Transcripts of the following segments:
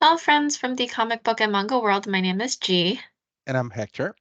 Hello, friends from the comic book and manga world. My name is G, And I'm Hector.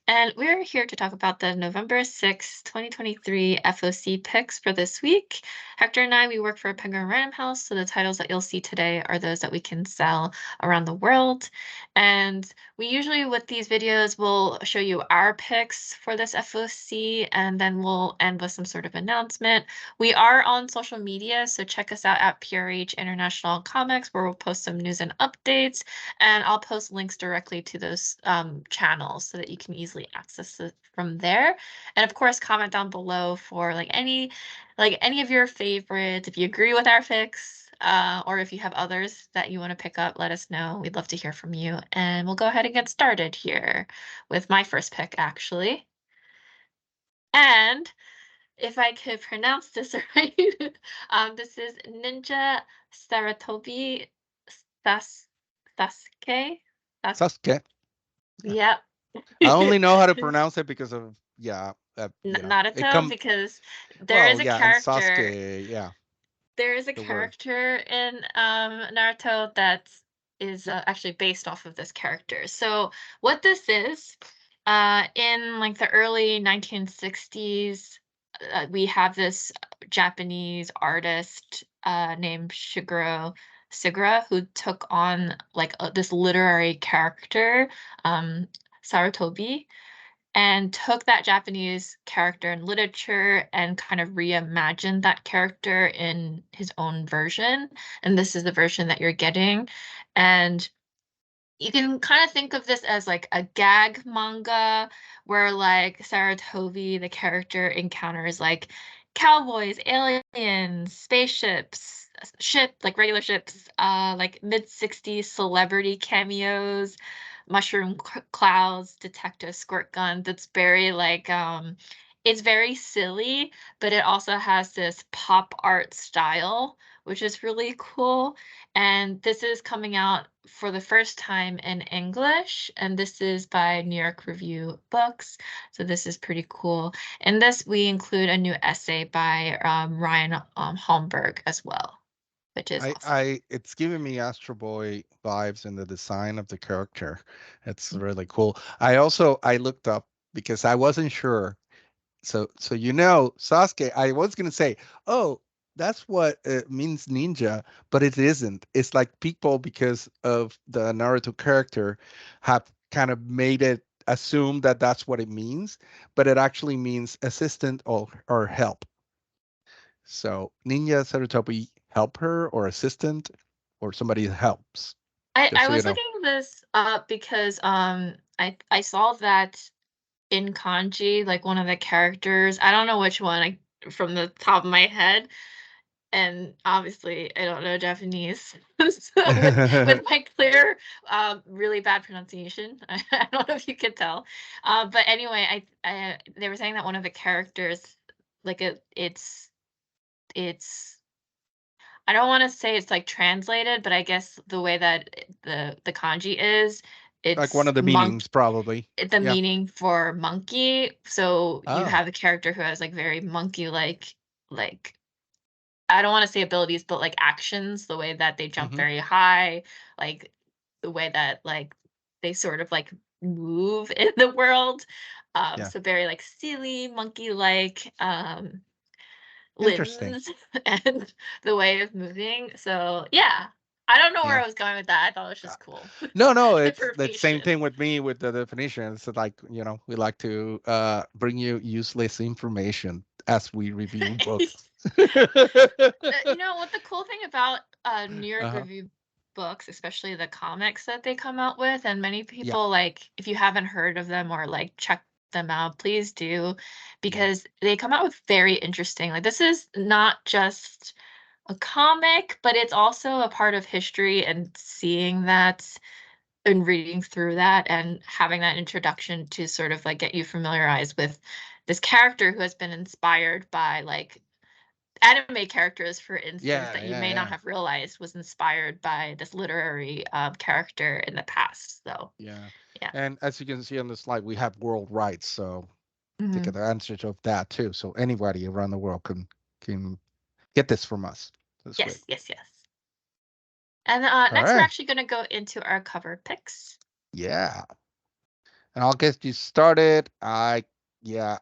and we're here to talk about the November 6th, 2023 FOC picks for this week. Hector and I, we work for a Penguin Random House, so the titles that you'll see today are those that we can sell around the world. And we usually, with these videos, will show you our picks for this FOC, and then we'll end with some sort of announcement. We are on social media, so check us out at PRH International Comics, where we'll post some news and updates, and I'll post links directly to those channels so that you can easily access it from there. And of course, comment down below for any of your favorites. If you agree with our picks, or if you have others that you want to pick up, let us know. We'd love to hear from you. And we'll go ahead and get started here with my first pick, actually. And if I could pronounce this right, this is Ninja Sarutobi Sas Sasuke. Sas Sasuke. Yep. I only know how to pronounce it because of it Naruto, come because there well, is a yeah, and character Sasuke, yeah, there is a the word. character in Naruto that is actually based off of this character. So what this is, in like the early 1960s, we have this Japanese artist named Shigeru Sigura who took on like this literary character, um, Sarutobi, and took that Japanese character in literature and kind of reimagined that character in his own version. And this is the version that you're getting. And you can kind of think of this as like a gag manga where like Saratobi, the character, encounters like cowboys, aliens, spaceships, like regular ships, like mid-60s celebrity cameos, mushroom clouds, detective squirt gun. That's very like it's very silly, but it also has this pop art style, which is really cool. And this is coming out for the first time in English, and this is by New York Review Books. So this is pretty cool. In this, we include a new essay by Ryan Holmberg as well, which is awesome. It's giving me Astro Boy vibes in the design of the character. It's really cool. I looked up because I wasn't sure. So Sasuke, I was gonna say, oh, that's what it means ninja, but it isn't. It's like people, because of the Naruto character, have kind of made it assume that that's what it means, but it actually means assistant or help. So Ninja Sarutobi, help her or assistant or somebody that helps. Just I so you was know. looking this up because I saw that in kanji, like one of the characters, I don't know which one from the top of my head, and obviously I don't know Japanese. So with my clear, really bad pronunciation, I don't know if you could tell. But anyway, they were saying that one of the characters, like it's I don't want to say it's like translated, but I guess the way that the kanji is, Like one it's of the monk meanings, probably. the Yeah. meaning for monkey. So you Oh. have a character who has like very monkey like I don't want to say abilities, but like actions, the way that they jump Hmm. very high, like the way that like they sort of like move in the world. Yeah. So very like silly, monkey-like Interesting. limbs and the way of moving. So yeah, I don't know where Yeah. I was going with that. I thought it was Uh, just cool No, it's the same information. thing with me with the definitions. Like, we like to bring you useless information as we review books. What the cool thing about New York Uh-huh. Review Books, especially the comics that they come out with, and many Yeah. people, like, if you haven't heard of them or like check them out, please do, Yeah. because they come out with very interesting. Like, this is not just a comic, but it's also a part of history, and seeing that and reading through that and having that introduction to sort of like get you familiarized with this character who has been inspired by like anime characters, for instance, Yeah, that you yeah, may not yeah. have realized was inspired by this literary character in the past. So, Yeah. yeah. And as you can see on the slide, we have world rights, so take Mhm. advantage of that too. So anybody around the world can get this from us. That's great. Yes, yes, yes. And All next, we're right. actually going to go into our cover picks. Yeah. And I'll get you started. I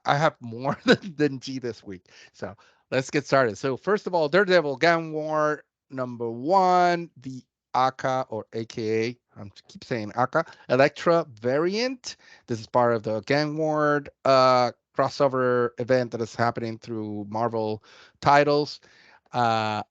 have more than G this week. So let's get started. So first of all, Daredevil Gang War #1, the Aka or AKA, I keep saying Aka, Elektra variant. This is part of the Gang War crossover event that is happening through Marvel titles. Uh,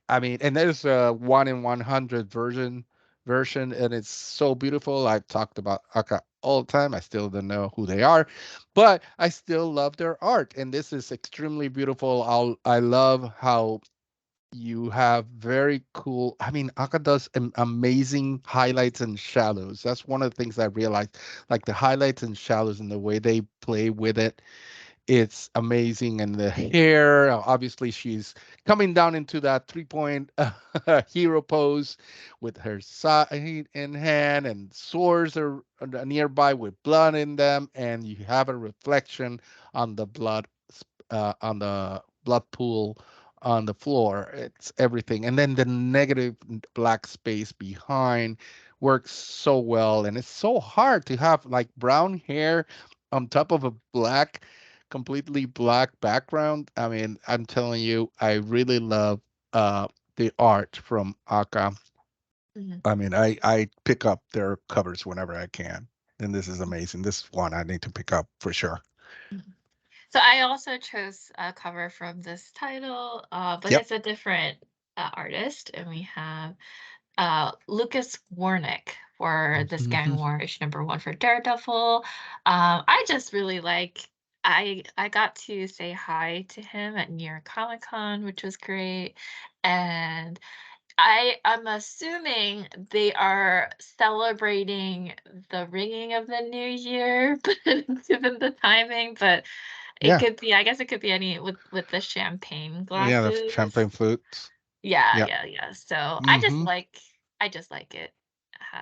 I mean, and there's a 1 in 100 version, and it's so beautiful. I've talked about Aka all the time. I still don't know who they are, but I still love their art, and this is extremely beautiful. I love how you have very cool. I mean, Aka does amazing highlights and shadows. That's one of the things I realized, like the highlights and shadows and the way they play with it, it's amazing. And the hair, obviously, she's coming down into that 3 point hero pose with her side in hand, and swords are nearby with blood in them. And you have a reflection on the on the blood pool on the floor. It's everything. And then the negative black space behind works so well. And it's so hard to have like brown hair on top of a completely black background. I mean, I'm telling you, I really love the art from Aka. Mhm, I mean, I pick up their covers whenever I can. And this is mhm, amazing. This one I need to pick up for sure. mhm. So I also chose a cover from this title, but Yep. it's a different artist, and we have Lucas Warnick for this Gang War issue #1 for Daredevil. I just really like. I got to say hi to him at New York Comic Con, which was great, and I'm assuming they are celebrating the ringing of the new year, but given the timing, but it Yeah. could be, I guess it could be any with the champagne Yeah, the glasses. champagne flutes. Yeah, Yeah. yeah, yeah. So Hmm. I just like it.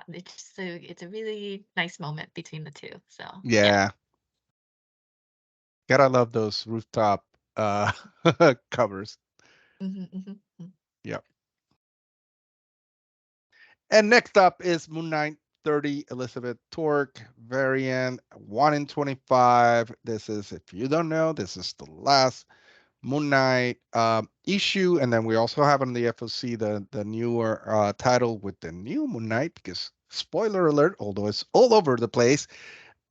It's a really nice moment between the two. So yeah. Yeah. Gotta love those rooftop uh covers. Mhm, mhm, mhm, Yep. And next up is Moon Knight 30 Elizabeth Torque variant 1 in 25. This is, if you don't know, this is the last Moon Knight issue. And then we also have on the FOC the newer title with the new Moon Knight, because spoiler alert, although it's all over the place,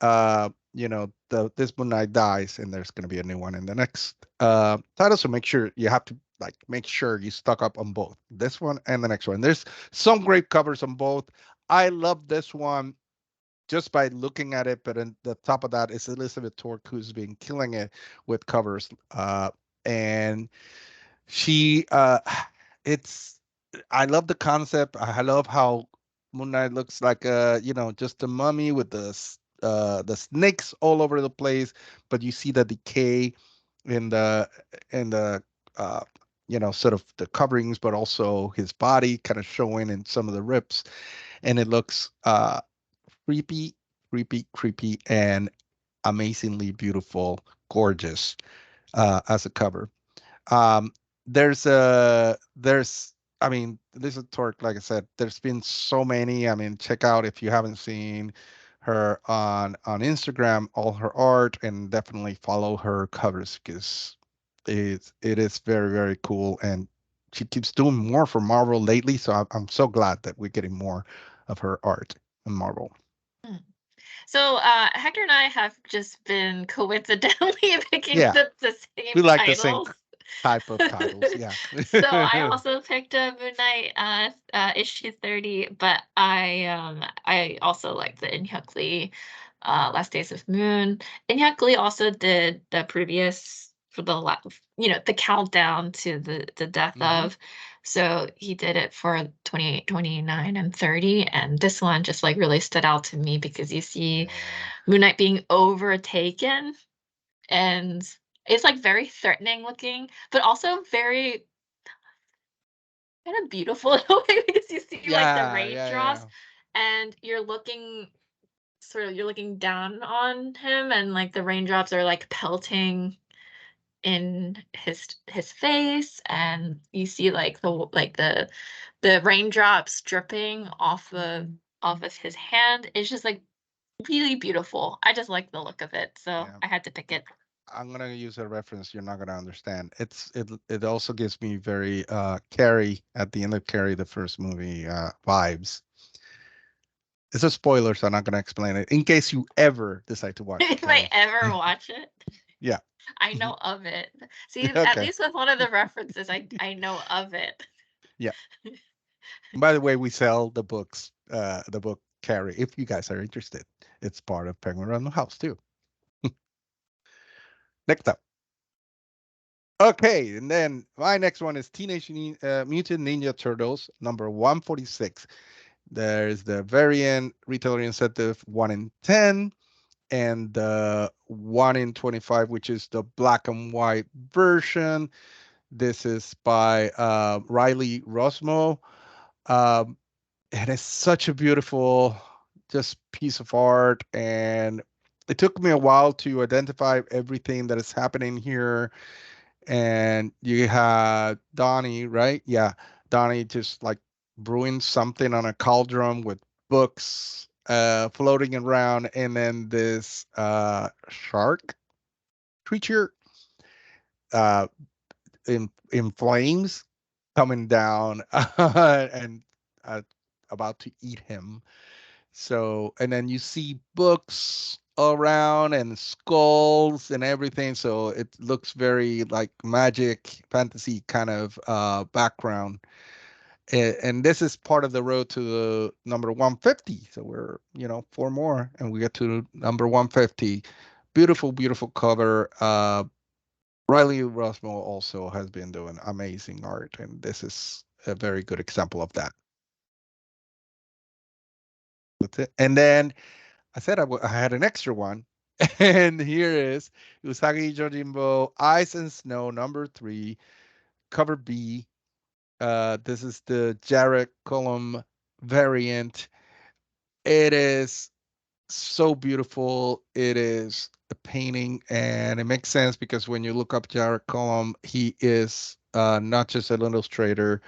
this Moon Knight dies, and there's going to be a new one in the next title. So make sure you have to make sure you stock up on both this one and the next one. There's some great covers on both. I love this one just by looking at it, but in the top of that is Elizabeth Torque, who's been killing it with covers. And she it's I love the concept. I love how Moon Knight looks like just a mummy with the snakes all over the place, but you see the decay in the uh sort of the coverings, but also his body kind of showing in some of the rips, and it looks creepy, creepy, and amazingly beautiful, gorgeous as a cover. um, there's I mean, this is Torque, like I said, there's been so many. I mean, check out if you haven't seen her on Instagram, all her art, and definitely follow her covers, because it is very, very cool. And she keeps doing more for Marvel lately, so I'm so glad that we're getting more of her art in Marvel. mm. So Hector and I have just been coincidentally picking Yeah, the we same like the same titles. type of titles. Yeah. So I also picked up Moon Knight issue 30, but I also like the Inhyuk Lee Last Days of Moon. Inhyuk Lee also did the previous for the countdown to the death Hmm. of. So he did it for 28, 29, and 30. And this one just like really stood out to me because you see Yeah. Moon Knight being overtaken, and it's like very threatening looking, but also very kind of beautiful in a way because you see like the Yeah, yeah, raindrops yeah. and you're looking down on him, and like the raindrops are like pelting in his face, and you see like the the raindrops dripping off of his hand is just like really beautiful. I just like the look of it, so Yeah. I had to pick it. I'm gonna use a reference you're not gonna understand. It also gives me very Carrie at the end of Carrie the first movie vibes. It's a spoiler, so I'm not gonna explain it in case you ever decide to watch If I Carrie. ever watch it, Yeah. I know of it. See, at Okay. least with one of the references, I know of it. Yeah. By the way, we sell the book Carrie. If you guys are interested, it's part of Penguin Random House too. Next up. Okay, and then my next one is Mutant Ninja Turtles number 146. There's the variant retailer incentive 1 in 10 and the 1 in 25, which is the black and white version. This is by Riley Rosmo. Um, and it's such a beautiful just piece of art, and it took me a while to identify everything that is happening here. And you had Donnie, right? Yeah, Donnie just like brewing something on a cauldron with books floating around, and then this shark creature uh in flames coming down and uh, about to eat him. So, and then you see books around and skulls and everything. So it looks very like magic fantasy kind of background. And this is part of the road to the number 150. So we're, four more and we get to number 150. Beautiful, beautiful cover. Riley Rosmo also has been doing amazing art, and this is a very good example of that. That's it. And then I said I had an extra one, and here is Usagi Yojimbo Ice and Snow number 3, cover B. This is the Jarrett Cullum variant. It is so beautiful. It is a painting, and it makes sense because when you look up Jarrett Cullum, he is not just an illustrator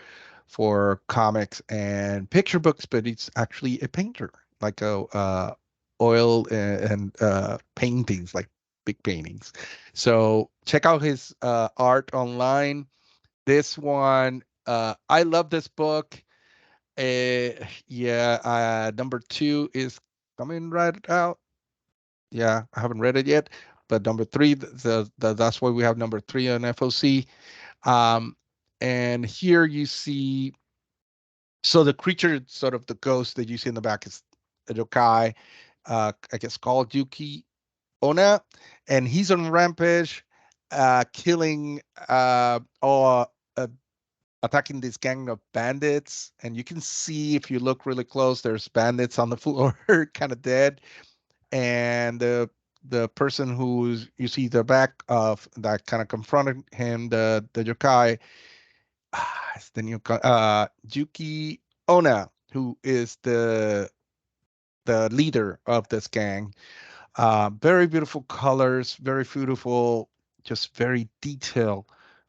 for comics and picture books, but he's actually a painter, like a oil and paintings, like big paintings. So check out his art online. This one, I love this book. Yeah, number 2 is coming right out. Yeah, I haven't read it yet, but number 3, that's why we have number 3 on FOC. Um, and here you see, so the creature, sort of the ghost that you see in the back, is a yokai, I guess called Yuki Ona, and he's on rampage, killing or attacking this gang of bandits. And you can see if you look really close, there's bandits on the floor, kind of dead. And the person who's you see the back of that kind of confronted him, the yokai, it's the new Yuki Ona, who is the leader of this gang. Very beautiful colors, very beautiful, just very detailed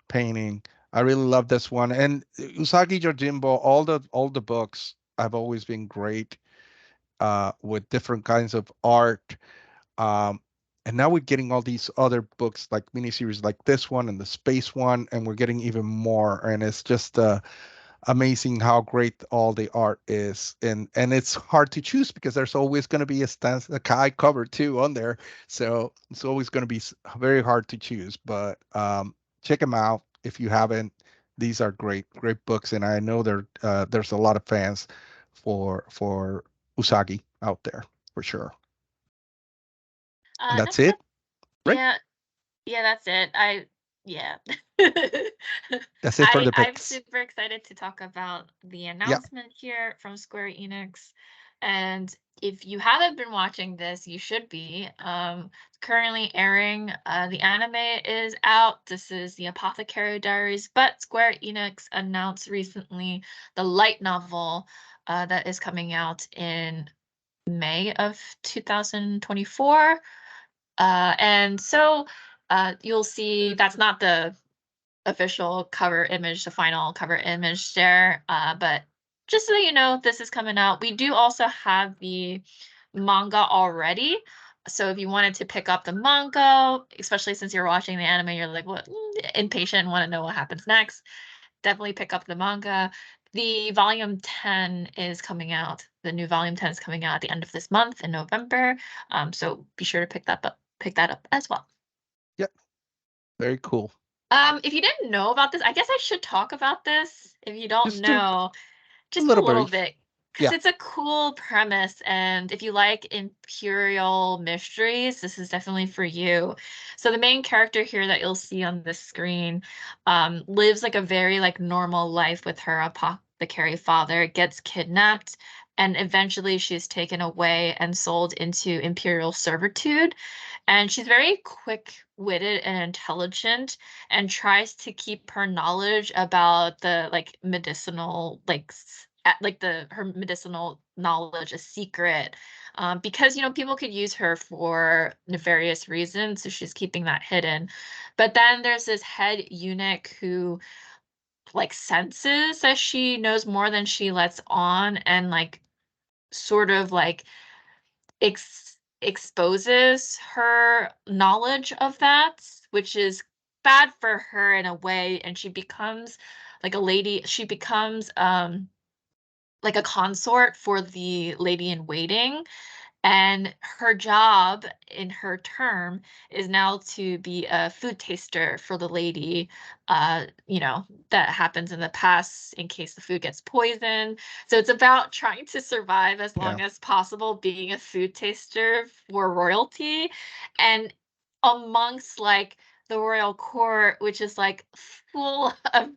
painting. I really love this one. And Usagi Yojimbo, all the books have always been great with different kinds of art. Um, and now we're getting all these other books like miniseries like this one and the space one, and we're getting even more. And it's just amazing how great all the art is, and it's hard to choose because there's always going to be a Kai cover too on there, so it's always going to be very hard to choose. But check them out if you haven't. These are great books, and I know there's a lot of fans for Usagi out there for sure. And that's That's it. it, right? Yeah, yeah, that's it. Yeah. That's it for the I'm picks. super excited to talk about the Yeah. announcement here from Square Enix. And if you haven't been watching this, you should be. It's currently airing. The anime is out. This is the Apothecary Diaries, but Square Enix announced recently the light novel that is coming out in May of 2024. And so you'll see that's not the official cover image, the final cover image there. But just so you know, this is coming out. We do also have the manga already. So if you wanted to pick up the manga, especially since you're watching the anime, you're like, what, impatient, want to know what happens next, definitely pick up the manga. The volume 10 is coming out. The new volume 10 is coming out at the end of this month in November. So be sure to pick that up as well. Yep. Very cool. If you didn't know about this, I guess I should talk about this. If you don't Just a know, just a little little brief. bit, because Yeah. it's a cool premise, and if you like imperial mysteries, this is definitely for you. So the main character here that you'll see on the screen, lives like a very like normal life with her apothecary father, gets kidnapped, and eventually she's taken away and sold into imperial servitude. And she's very quick-witted and intelligent, and tries to keep her knowledge about the like medicinal like the her medicinal knowledge a secret, because people could use her for nefarious reasons, so she's keeping that hidden. But then there's this head eunuch who like senses that she knows more than she lets on, and like sort of like exposes her knowledge of that, which is bad for her in a way, and she becomes like a lady. She becomes like a consort for the lady in waiting, and her job in her term is now to be a food taster for the lady. That happens in the past in case the food gets poisoned. So it's about trying to survive as Yeah. long as possible, being a food taster for royalty. And amongst like the royal court, which is like full of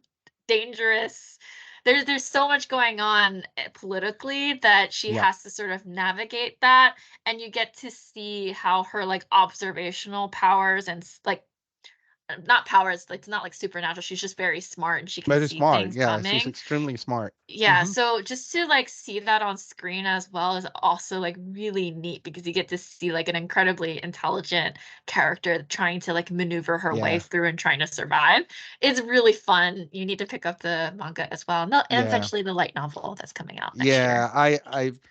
dangerous, there's so much going on politically, that she Yeah. has to sort of navigate that. And you get to see how her like observational powers and like not powers, like it's not like supernatural, she's just very smart and she can Very see smart. things Yeah. She's coming. extremely smart. Yeah, Hmm. so just to like see that on screen as well is also like really neat, because you get to see like an incredibly intelligent character trying to like maneuver her way Yeah. through and trying to survive. It's really fun. You need to pick up the manga as well. No, and Yeah. eventually the light novel that's coming out next year. Yeah,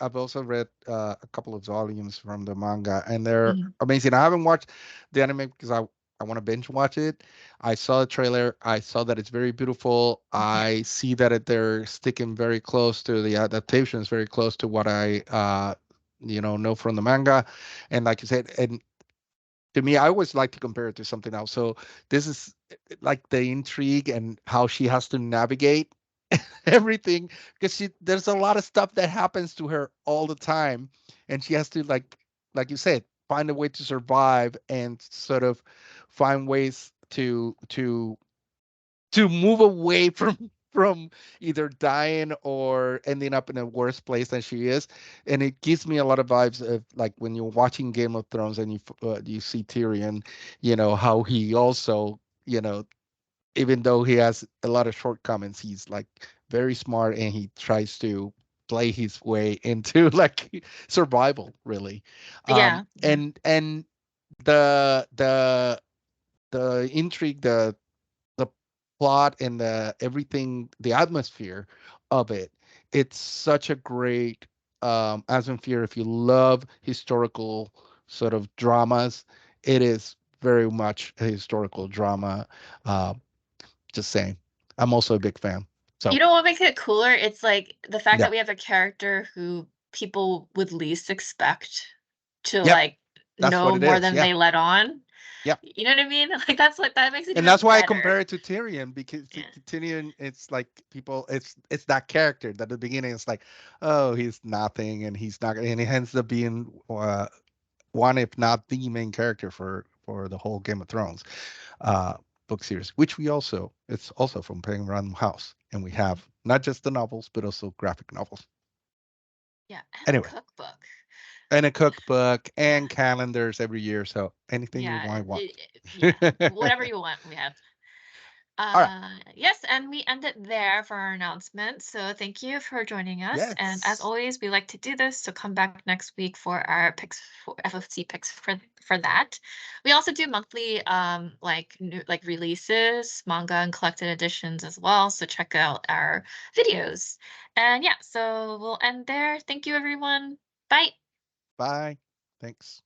I've also read a couple of volumes from the manga, and they're Mhm. amazing. I haven't watched the anime because I want to binge watch it. I saw the trailer. I saw that it's very beautiful. Yeah. I see that they're sticking very close to the adaptations, very close to what I know from the manga. And like you said, and to me, I always like to compare it to something else. So this is like the intrigue and how she has to navigate everything, because there's a lot of stuff that happens to her all the time, and she has to like you said, find a way to survive and sort of find ways to move away from either dying or ending up in a worse place than she is. And it gives me a lot of vibes of like when you're watching Game of Thrones and you see Tyrion, how he also, even though he has a lot of shortcomings, he's like very smart and he tries to play his way into like survival, really. Yeah. Yeah. And the intrigue, the plot and the everything, the atmosphere of it, it's such a great atmosphere. If you love historical sort of dramas, it is very much a historical drama. uh, just saying. I'm also a big fan. You So, know what makes it cooler? It's like the fact yeah. that we have a character who people would least expect to Yep. like That's what know it more is. than Yeah. they let on. Yep. You know what I mean? Like that's what that makes it And even that's why I better. compare it to Tyrion, because Yeah. Tyrion, it's like people, it's that character that at the beginning it's like, oh, he's nothing, and he's not, and he ends up being one, if not the main character for the whole Game of Thrones uh, book series, which it's also from Penguin Random House, and we Mhm. have not just the novels but also graphic novels. Yeah, and the Anyway, cookbook. and a cookbook Yeah. and calendars every year. So anything you Yeah. might want. Yeah. Whatever you want, we have. All right. Yes, and we end it there for our announcement. So thank you for joining us. And as Yes. always, we like to do this. So come back next week for our picks for FFC picks for that. We also do monthly like new like releases, manga and collected editions as well. So check out our videos. And yeah, so we'll end there. Thank you everyone. Bye. Bye. Thanks.